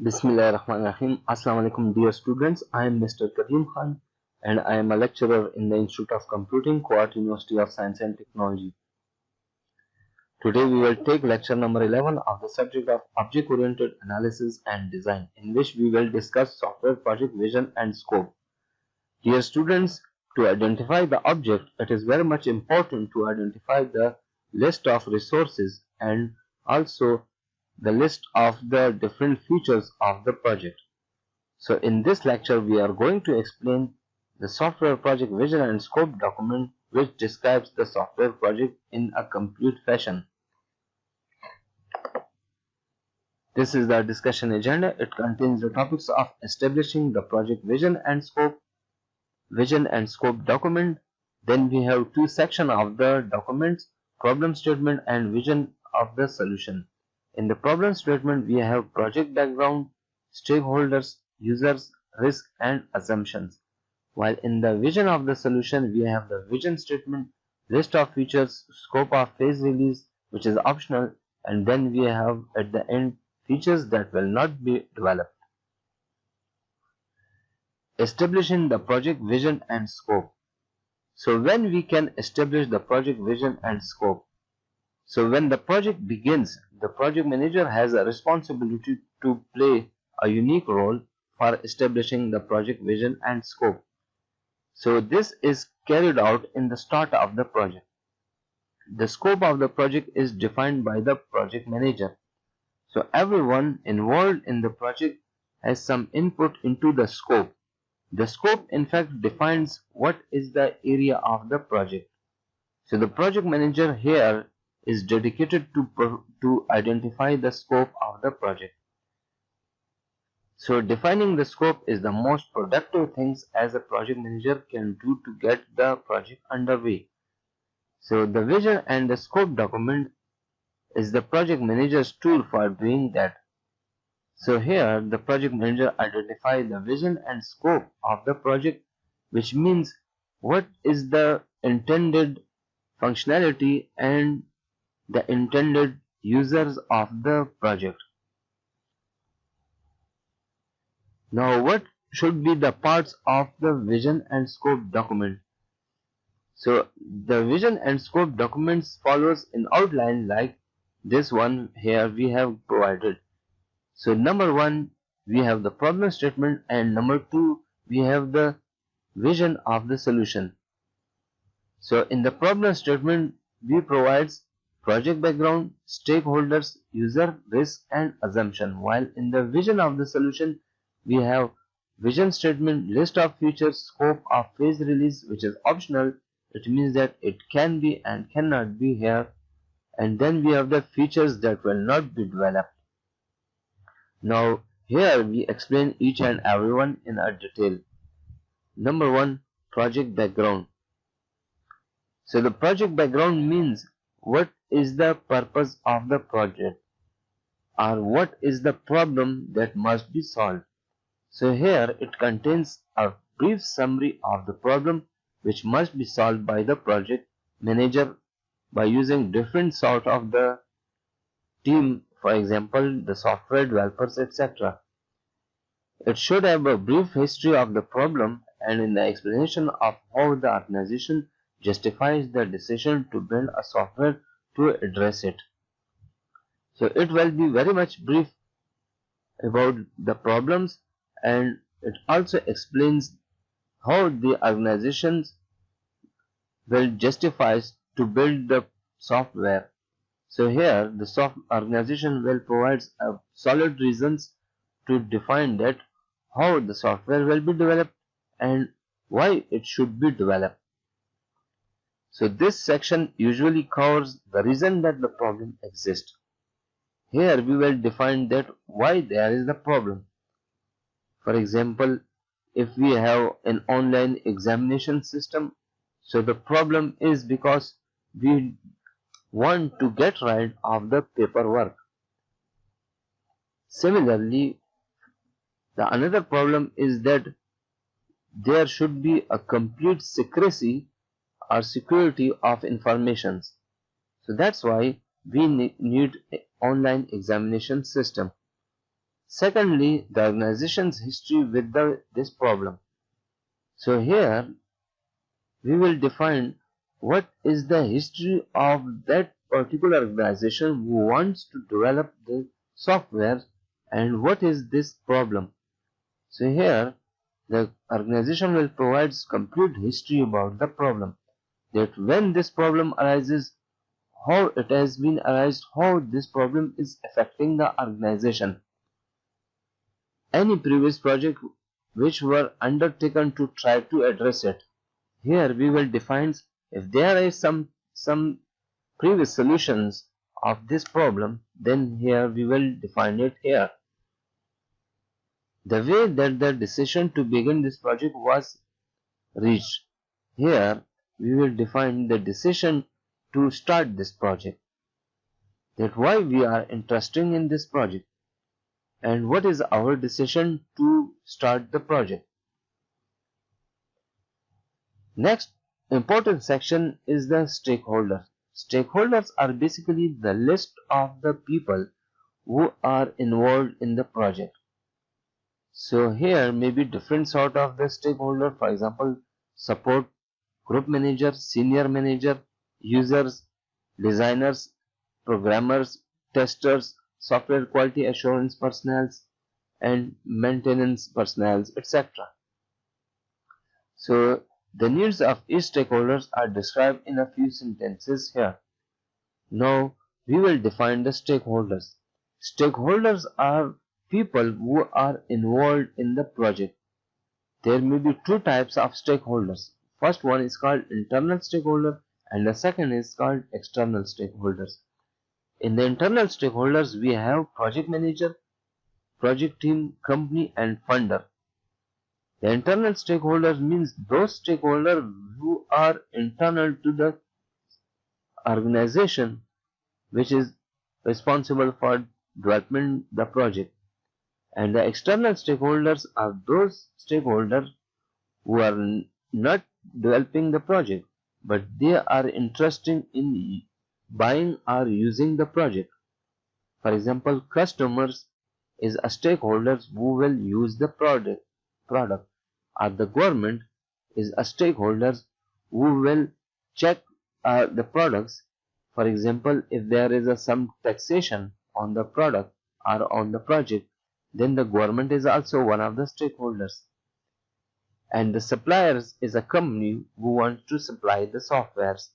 Bismillahirrahmanirrahim. Assalamu alaikum dear students. I am Mr. Kadeem Khan and I am a lecturer in the Institute of Computing, KUST University of Science and Technology. Today we will take lecture number 11 of the subject of Object-Oriented Analysis and Design, in which we will discuss software project vision and scope. Dear students, to identify the object, it is very much important to identify the list of resources and also the list of the different features of the project. So in this lecture we are going to explain the software project vision and scope document, which describes the software project in a complete fashion. This is the discussion agenda. It contains the topics of establishing the project vision and scope document. Then we have two sections of the documents: problem statement and vision of the solution. In the problem statement, we have project background, stakeholders, users, risk, and assumptions. While in the vision of the solution, we have the vision statement, list of features, scope of phase release, which is optional, and then we have at the end features that will not be developed. Establishing the project vision and scope. So when we can establish the project vision and scope? So when the project begins, the project manager has a responsibility to play a unique role for establishing the project vision and scope. So this is carried out in the start of the project. The scope of the project is defined by the project manager. So everyone involved in the project has some input into the scope. The scope in fact defines what is the area of the project. So the project manager here is dedicated to identify the scope of the project. So defining the scope is the most productive things as a project manager can do to get the project underway. So the vision and the scope document is the project manager's tool for doing that. So here the project manager identifies the vision and scope of the project, which means what is the intended functionality and the intended users of the project. Now what should be the parts of the vision and scope document? So the vision and scope documents follows in outline like this one here we have provided. So number 1 we have the problem statement, and number 2 we have the vision of the solution. So in the problem statement we provides project background, stakeholders, user, risk, and assumption. While in the vision of the solution, we have vision statement, list of features, scope of phase release, which is optional. It means that it can be and cannot be here. And then we have the features that will not be developed. Now here we explain each and every one in a detail. Number 1, project background. So the project background means what is the purpose of the project, or what is the problem that must be solved. So here it contains a brief summary of the problem which must be solved by the project manager by using different sort of the team, for example the software developers, etc. It should have a brief history of the problem and in the explanation of how the organization justifies the decision to build a software to address it. So it will be very much brief about the problems, and it also explains how the organizations will justify to build the software. So here the organization will provide solid reasons to define that how the software will be developed and why it should be developed. So this section usually covers the reason that the problem exists. Here we will define that why there is the problem. For example, if we have an online examination system, so the problem is because we want to get rid of the paperwork. Similarly, the another problem is that there should be a complete secrecy or security of information. So that's why we need an online examination system. Secondly, the organization's history with this problem. So here we will define what is the history of that particular organization who wants to develop the software and what is this problem. So here the organization will provide complete history about the problem, that when this problem arises, how it has been arised, how this problem is affecting the organization, any previous project which were undertaken to try to address it. Here we will define if there is some previous solutions of this problem, then here we will define it here. The way that the decision to begin this project was reached. Here we will define the decision to start this project, that why we are interested in this project and what is our decision to start the project. Next important section is the stakeholders. Stakeholders are basically the list of the people who are involved in the project. So here may be different sort of the stakeholder, for example, support, group manager, senior manager, users, designers, programmers, testers, software quality assurance personnel, and maintenance personnel, etc. So the needs of each stakeholders are described in a few sentences here. Now we will define the stakeholders. Stakeholders are people who are involved in the project. There may be two types of stakeholders. First one is called internal stakeholder and the second is called external stakeholders. In the internal stakeholders we have project manager, project team, company and funder. The internal stakeholders means those stakeholders who are internal to the organization which is responsible for development the project. And the external stakeholders are those stakeholders who are not developing the project, but they are interested in buying or using the project. For example, customers is a stakeholder who will use the product, or the government is a stakeholder who will check the products. For example, if there is some taxation on the product or on the project, then the government is also one of the stakeholders. And the suppliers is a company who wants to supply the softwares.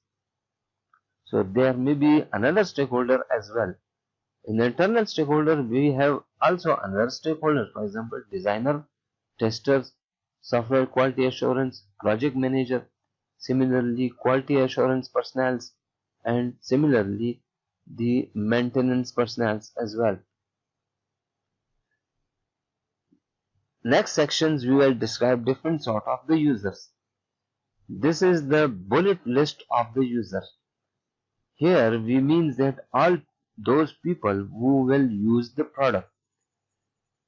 So there may be another stakeholder as well. In the internal stakeholder we have also another stakeholder, for example designer, testers, software quality assurance, project manager, similarly quality assurance personnel, and similarly the maintenance personnel as well. Next sections we will describe different sort of the users. This is the bullet list of the user. Here we means that all those people who will use the product.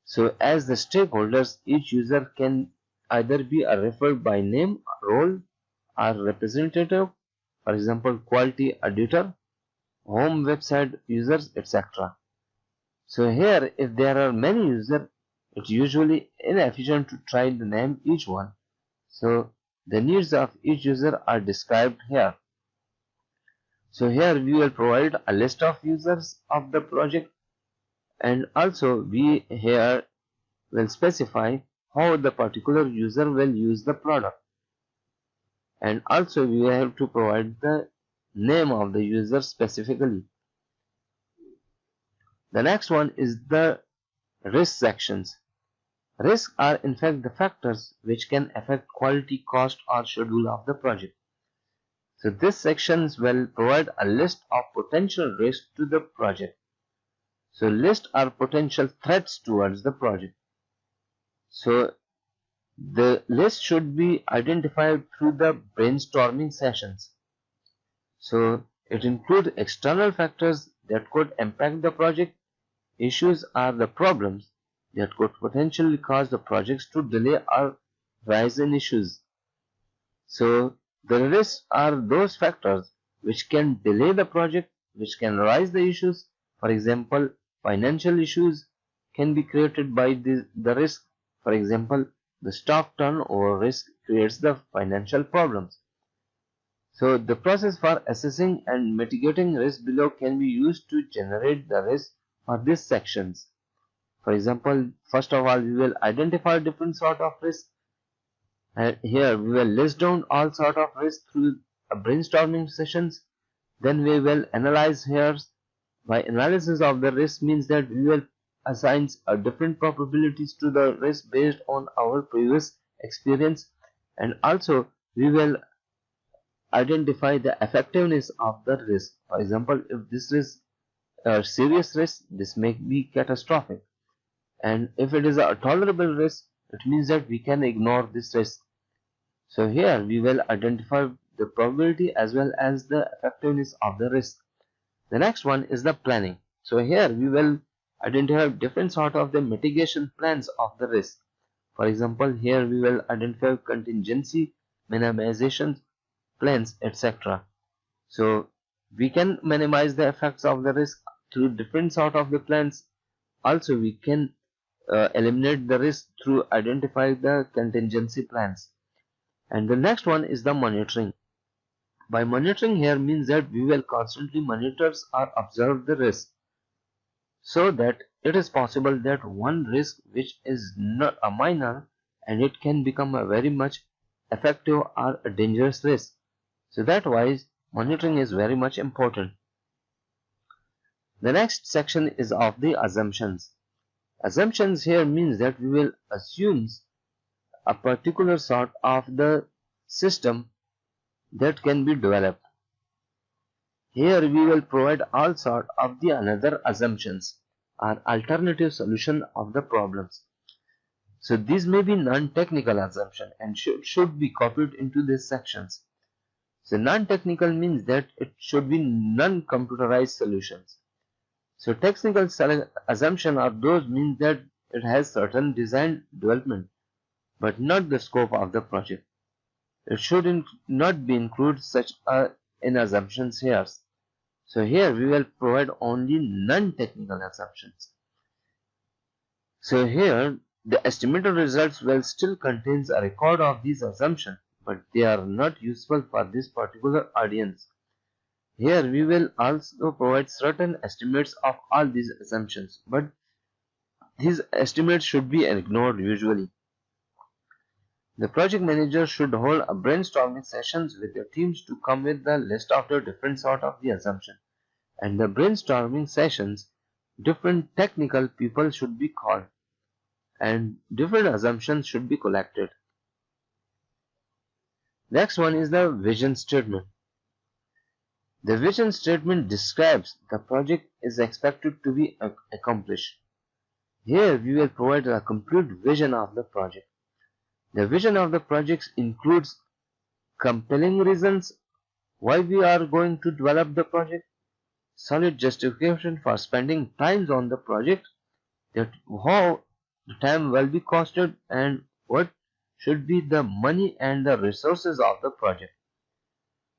So as the stakeholders, each user can either be referred by name, role or representative, for example quality auditor, home website users, etc. So here if there are many users, it's usually inefficient to try to name each one. So the needs of each user are described here. So here we will provide a list of users of the project, and also we here will specify how the particular user will use the product, and also we have to provide the name of the user specifically. The next one is the risk sections. Risks are in fact the factors which can affect quality, cost or schedule of the project. So this section will provide a list of potential risks to the project. So list are potential threats towards the project. So the list should be identified through the brainstorming sessions. So it includes external factors that could impact the project. Issues are the problems that could potentially cause the projects to delay or rise in issues. So the risks are those factors which can delay the project, which can rise the issues. For example, financial issues, can be created by the risk. For example, the stock turnover risk creates the financial problems. So the process for assessing and mitigating risk below can be used to generate the risk for these sections. For example, first of all, we will identify different sort of risk, and here we will list down all sort of risk through a brainstorming sessions. Then we will analyze here. By analysis of the risk means that we will assign different probabilities to the risk based on our previous experience, and also we will identify the effectiveness of the risk. For example, if this is a serious risk, this may be catastrophic, and if it is a tolerable risk, it means that we can ignore this risk. So here we will identify the probability as well as the effectiveness of the risk. The next one is the planning. So here we will identify different sort of the mitigation plans of the risk. For example, here we will identify contingency, minimization plans, etc. So we can minimize the effects of the risk through different sort of the plans. Also we can eliminate the risk through identify the contingency plans. And the next one is the monitoring. By monitoring here means that we will constantly monitor or observe the risk, so that it is possible that one risk which is not a minor and it can become a very much effective or a dangerous risk. So that why monitoring is very much important. The next section is of the assumptions. Assumptions here means that we will assume a particular sort of the system that can be developed. Here we will provide all sort of the another assumptions or alternative solution of the problems. So these may be non-technical assumption and should be copied into these sections. So non-technical means that it should be non-computerized solutions. So technical assumption are those means that it has certain design development but not the scope of the project. It should not be included such in assumptions here. So here we will provide only non-technical assumptions. So here the estimated results will still contains a record of these assumptions, but they are not useful for this particular audience. Here we will also provide certain estimates of all these assumptions, but these estimates should be ignored usually. The project manager should hold a brainstorming sessions with their teams to come with the list of the different sort of the assumption. And the brainstorming sessions, different technical people should be called and different assumptions should be collected. Next one is the vision statement. The vision statement describes the project is expected to be accomplished. Here we will provide a complete vision of the project. The vision of the project includes compelling reasons why we are going to develop the project, solid justification for spending time on the project, that how the time will be costed and what should be the money and the resources of the project.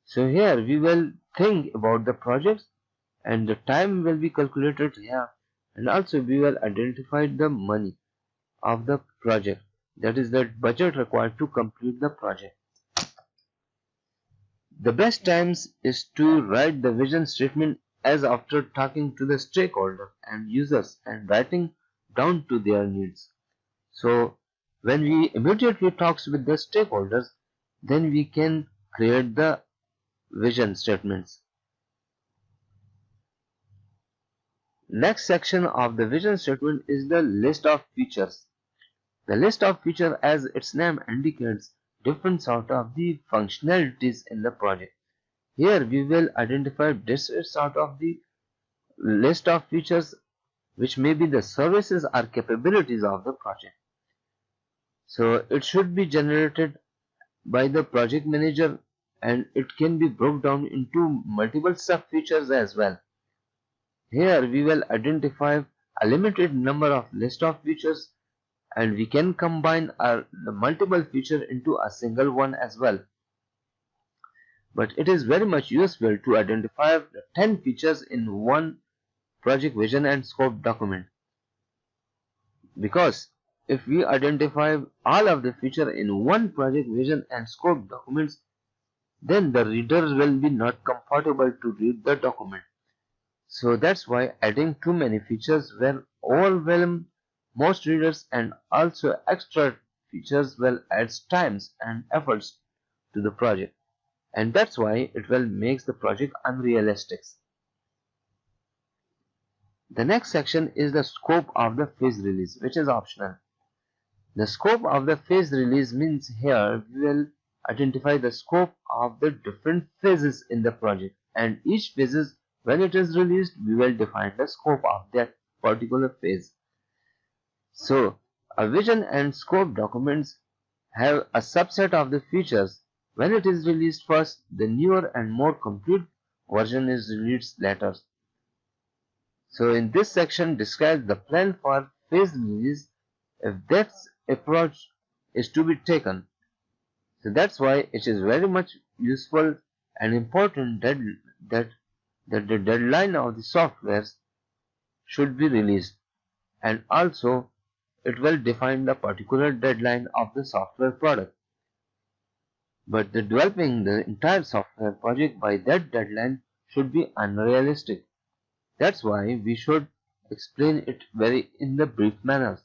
So here we will think about the project and the time will be calculated here, and also we will identify the money of the project, that is the budget required to complete the project. The best times is to write the vision statement as after talking to the stakeholder and users and writing down to their needs. So when we immediately talks with the stakeholders, then we can create the vision statements. Next section of the vision statement is the list of features. The list of features, as its name indicates, different sort of the functionalities in the project. Here we will identify this sort of the list of features which may be the services or capabilities of the project. So it should be generated by the project manager and it can be broken down into multiple sub features as well. Here we will identify a limited number of list of features and we can combine the multiple feature into a single one as well. But it is very much useful to identify the 10 features in one project vision and scope document. because if we identify all of the feature in one project vision and scope documents, then the readers will be not comfortable to read the document. So that's why adding too many features will overwhelm most readers, and also extra features will add times and efforts to the project, and that's why it will make the project unrealistic. The next section is the scope of the phase release, which is optional. The scope of the phase release means here we will identify the scope of the different phases in the project, and each phases, when it is released, we will define the scope of that particular phase. So a vision and scope documents have a subset of the features. When it is released first, the newer and more complete version is released later. So in this section describes the plan for phase release if that approach is to be taken. So that's why it is very much useful and important that the deadline of the software should be released, and also it will define the particular deadline of the software product. But the developing the entire software project by that deadline should be unrealistic. That's why we should explain it very in the brief manner.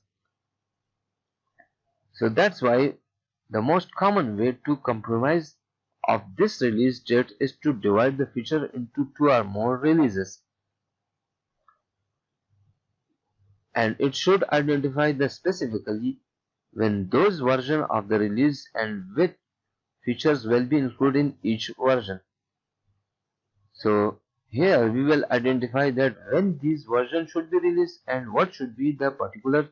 So that's why the most common way to compromise of this release date is to divide the feature into 2 or more releases, and it should identify the specifically when those versions of the release and which features will be included in each version. So here we will identify that when these versions should be released and what should be the particular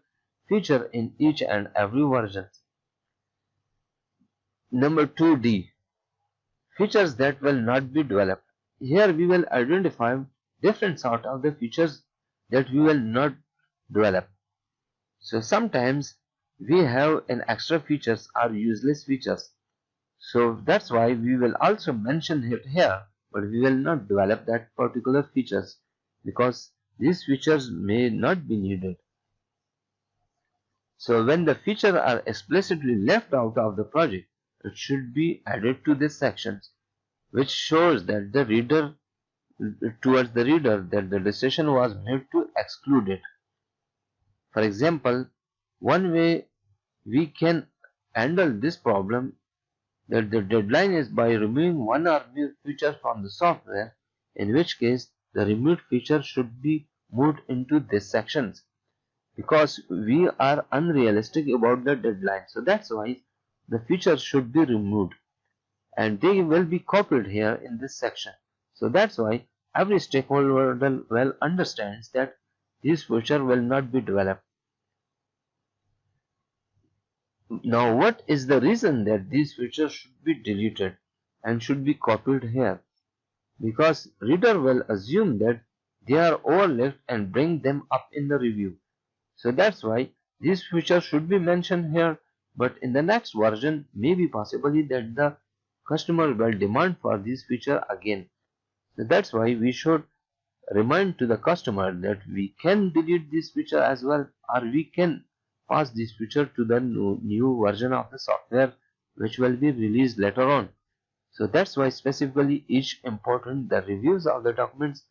feature in each and every version. Number 2D, features that will not be developed. Here we will identify different sort of the features that we will not develop. So sometimes we have an extra features or useless features. So that's why we will also mention it here, but we will not develop that particular features because these features may not be needed. So when the features are explicitly left out of the project, it should be added to this section, which shows that the reader towards the reader that the decision was made to exclude it. For example, one way we can handle this problem that the deadline is by removing one or more features from the software, in which case the removed feature should be moved into this section because we are unrealistic about the deadline. So that's why the features should be removed and they will be copied here in this section. So that's why every stakeholder well understands that this feature will not be developed. Now what is the reason that these features should be deleted and should be copied here? Because reader will assume that they are overlooked and bring them up in the review. So that's why these features should be mentioned here, but in the next version maybe possibly that the customer will demand for this feature again. So that's why we should remind to the customer that we can delete this feature as well, or we can pass this feature to the new version of the software which will be released later on. So that's why specifically each important the reviews of the documents,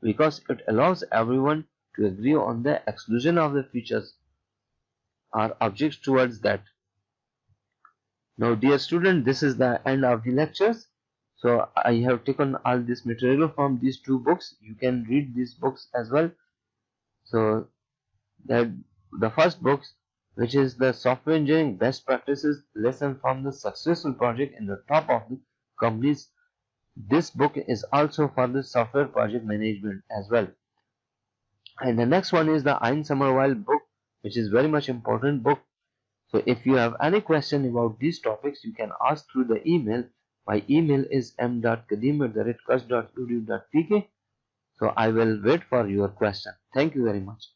because it allows everyone to agree on the exclusion of the features or objects towards that. Now dear student, this is the end of the lectures. So I have taken all this material from these 2 books. You can read these books as well. So that the first book, which is the software engineering best practices lesson from the successful project in the top of the companies. This book is also for the software project management as well. And the next one is the Ein Sommerweil book, which is very much important book. So if you have any question about these topics, you can ask through the email. My email is m.kadim@kust.edu.tk. So I will wait for your question. Thank you very much.